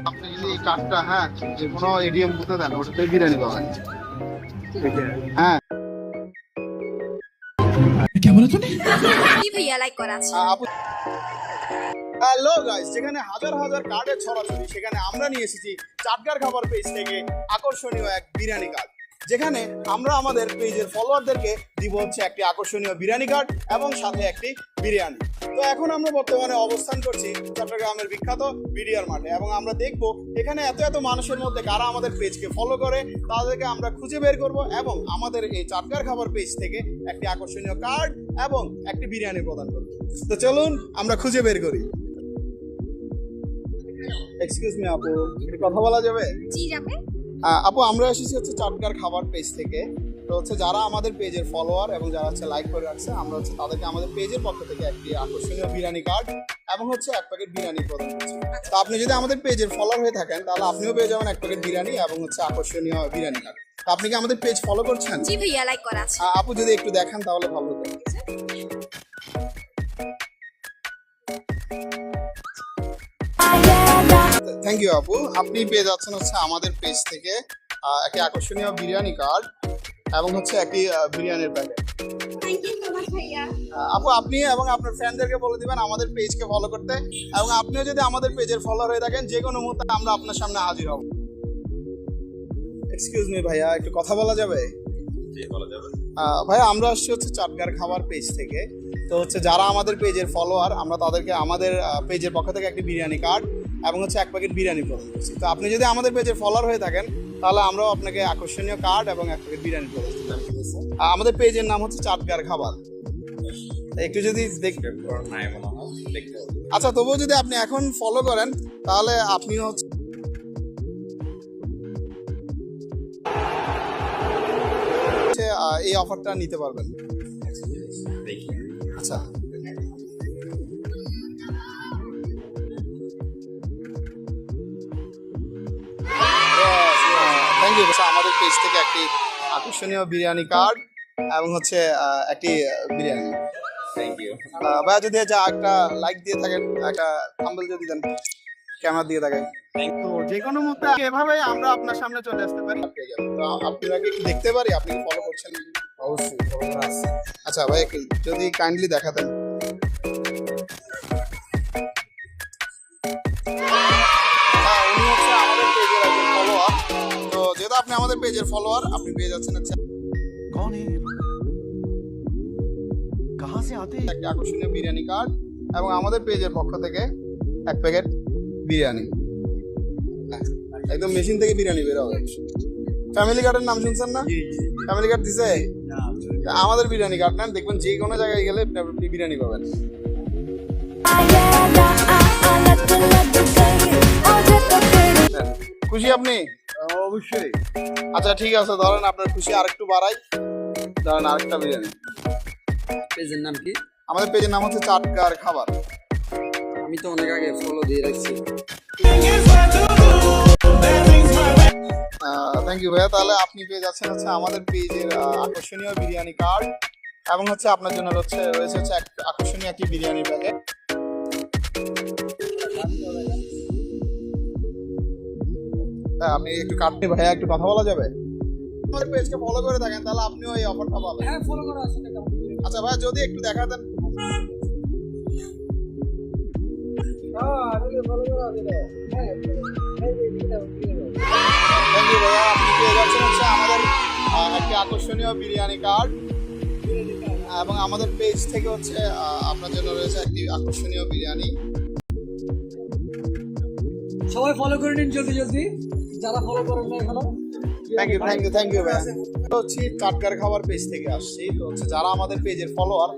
আপনি যদি এই কার্ডটা যে কোনো এটিএম বুথে দেন ওটাতে বিরিয়ানি পাবেন। হ্যাঁ क्या बोला तूने? কি ভাইয়া লাইক করা আছে? আপু হ্যালো গাইস, যেখানে হাজার হাজার কার্ডের ছড়াছড়ি সেখানে আমরা নিয়ে এসেছি চাটগার খাবার পেজ থেকে আকর্ষণীয় এক বিরিয়ানি কার্ড, যেখানে আমরা আমাদের পেজের ফলোয়ারদেরকে দিব হচ্ছে একটি আকর্ষণীয় বিরিয়ানি কার্ড এবং সাথে একটি বিরিয়ানি। তো এখন আমরা বর্তমানে অবস্থান করছি চট্টগ্রামের বিখ্যাত বিডিআর মাঠে এবং আমরা দেখব এখানে এত এত মানুষের মধ্যে কারা আমাদের পেজকে ফলো করে, তাদেরকে আমরা খুঁজে বের করব এবং আমাদের এই চাটগার খাবার পেজ থেকে একটি আকর্ষণীয় কার্ড এবং একটি বিরিয়ানি প্রদান করব। তো চলুন আমরা খুঁজে বের করি। এক্সকিউজ মি আপু, একটু কথা বলা যাবে? জি যাবে। আপু আমরা এসেছি হচ্ছে চাটগার খাবার পেজ থেকে। তো হচ্ছে যারা আমাদের পেজের ফলোয়ার এবং যারা হচ্ছে লাইক করে রাখছে, আমরা হচ্ছে তাদেরকে আমাদের পেজের পক্ষ থেকে একটি আকর্ষণীয় বিরিয়ানি কার্ড এবং হচ্ছে এক প্যাকেট বিরিয়ানি প্রদান করছি। তো আপনি যদি আমাদের পেজের ফলোয়ার হয়ে থাকেন তাহলে আপনিও পেয়ে যাবেন এক প্যাকেট বিরিয়ানি এবং হচ্ছে আকর্ষণীয় বিরিয়ানি কার্ড। তো আপনি কি আমাদের পেজ ফলো করছেন? জি ভাইয়া লাইক করা আছে। আপু যদি একটু দেখান তাহলে ভালো হতো। থ্যাংক ইউ আপু, আপনি পেয়ে যাচ্ছেন হচ্ছে আমাদের পেজ থেকে একটি আকর্ষণীয় বিরিয়ানি কার্ড এবং হচ্ছে একটি বিরিয়ানির packet. Thank you so much ভাইয়া। আপু আপনি এবং আপনার ফ্রেন্ডদেরকে বলে দিবেন আমাদের পেজকে ফলো করতে, এবং আপনিও যদি আমাদের পেজের ফলোয়ার হয়ে থাকেন যে কোনো মুহূর্তে আমরা আপনার সামনে হাজির হব। এক্সকিউজ মি ভাইয়া, একটু কথা বলা যাবে? জি বলা যাবে। ভাইয়া আমরা আসছি হচ্ছে চাটগার খাবার পেজ থেকে। তো হচ্ছে যারা আমাদের পেজের ফলোয়ার আমরা তাদেরকে আমাদের পেজের পক্ষ থেকে একটি বিরিয়ানি কার্ড এবং হচ্ছে এক প্যাকেট বিরিয়ানি প্রদান করছি। তো আপনি যদি আমাদের পেজের ফলোয়ার হয়ে থাকেন তাহলে আমরাও আপনাকে আকর্ষণীয় কার্ড এবং এক প্যাকেট বিরিয়ানি প্রদান করছি। আমাদের পেজের নাম হচ্ছে চাটগার খাবার। একটু যদি দেখবেন। নাই মনে হয়, দেখতে হবে। আচ্ছা, তবুও যদি আপনি এখন ফলো করেন তাহলে আপনিও হচ্ছে এই অফারটা নিতে পারবেন। দেখি। আচ্ছা থ্যাংক ইউ। আমাদের পেজ থেকে একটি আকর্ষণীয় বিরিয়ানি কার্ড এবং হচ্ছে একটি বিরিয়ানি। Thank you. ভাইয়া যদি একটা লাইক দিয়ে থাকেন, একটা থাম্বনেল যদি দেন, ক্যামেরা দিয়ে থাকেন, তো যে কোনো মুহূর্তে এভাবে আমরা আপনার সামনে চলে আসতে পারি। তো আপনাকে একটু দেখতে পারি আপনি কি ফলো করছেন? অবশ্যই ফলো আছে। আচ্ছা ভাই, যদি কাইন্ডলি দেখাতেন। হ্যাঁ, উনি হচ্ছে আমাদের পেজের একজন ফলোয়ার। তো যেহেতু আপনি আমাদের পেজের ফলোয়ার, আপনি পেয়ে যাচ্ছেন হচ্ছে कौन है ये लोग? कहाँ से आते हैं? একটা আকর্ষণীয় বিরিয়ানি কার্ড এবং আমাদের পেজের পক্ষ থেকে এক প্যাকেট বিরিয়ানি। একদম মেশিন থেকে বিরিয়ানি বের হবে। ফ্যামিলি কার্ডের নাম শুনছেন না? ফ্যামিলি কার্ড দিছে? আমাদের বিরিয়ানি কার্ড নেন, দেখবেন যে কোনো জায়গায় গেলে আপনি বিরিয়ানি পাবেন। খুশি আপনি? অবশ্যই। আচ্ছা ঠিক আছে, ধরেন আপনার খুশি আরেকটু বাড়াই, ধরেন আরেকটা বিরিয়ানি। পেজের নাম কি? আমাদের পেজের নাম হচ্ছে চাটগার খাবার। আমি তো অনেক আগে ফলো দিয়ে রাখছি। থ্যাংক ইউ ভাইয়া। তাহলে আপনি পেয়ে যাচ্ছেন হচ্ছে আমাদের পেজের আকর্ষণীয় বিরিয়ানি কার্ড এবং হচ্ছে আপনার জন্য রয়েছে হচ্ছে আকর্ষণীয় একটি বিরিয়ানি প্যাকেট। আপনি একটু কাটনি ভাইয়া, একটু কথা বলা যাবে? আমাদের পেজকে ফলো করে থাকেন তাহলে আপনিও এই অফারটা পাবেন। হ্যাঁ ফলো করা আছে। আচ্ছা ভাইয়া, যদি একটু দেখাতেন। থ্যাংক ইউ ভাইয়া, আপনি পেয়ে যাচ্ছেন হচ্ছে আমাদের একটি আকর্ষণীয় বিরিয়ানি কার্ড এবং আমাদের পেজ থেকে হচ্ছে আপনার জন্য রয়েছে একটি আকর্ষণীয় বিরিয়ানি। সবাই ফলো করে নিন জলদি জলদি, যারা ফলো করেন না এখনো। থ্যাংক ইউ ভাইয়া। হচ্ছে চাটগার খাবার পেজ থেকে আসছি। তো হচ্ছে যারা আমাদের পেজের ফলোয়ার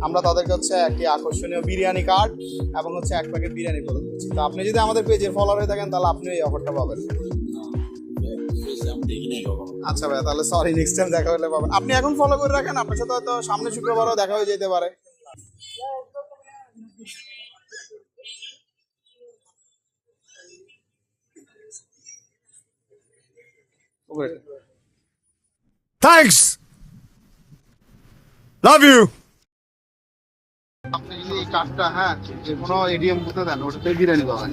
আমরা তাদেরকে হচ্ছে একটি আকর্ষণীয় বিরিয়ানি কার্ড এবং হচ্ছে এক প্যাকেট বিরিয়ানি প্রদান করছি। তো আপনি যদি আমাদের পেজের ফলোয়ার হয়ে থাকেন তাহলে আপনিও এই অফারটা পাবেন। আচ্ছা ভাইয়া, তাহলে সরি, নেক্সট টাইম দেখা হলে পাবেন। আপনি এখন ফলো করে রাখেন, আপনার সাথে হয়তো সামনে শুক্রবারও দেখা হয়ে যেতে পারে। Thanks. Love you. আপনি যদি এই কার্ডটা যে কোনো এটিএম বুথে দেন ওটাতে বিরিয়ানি পাবেন।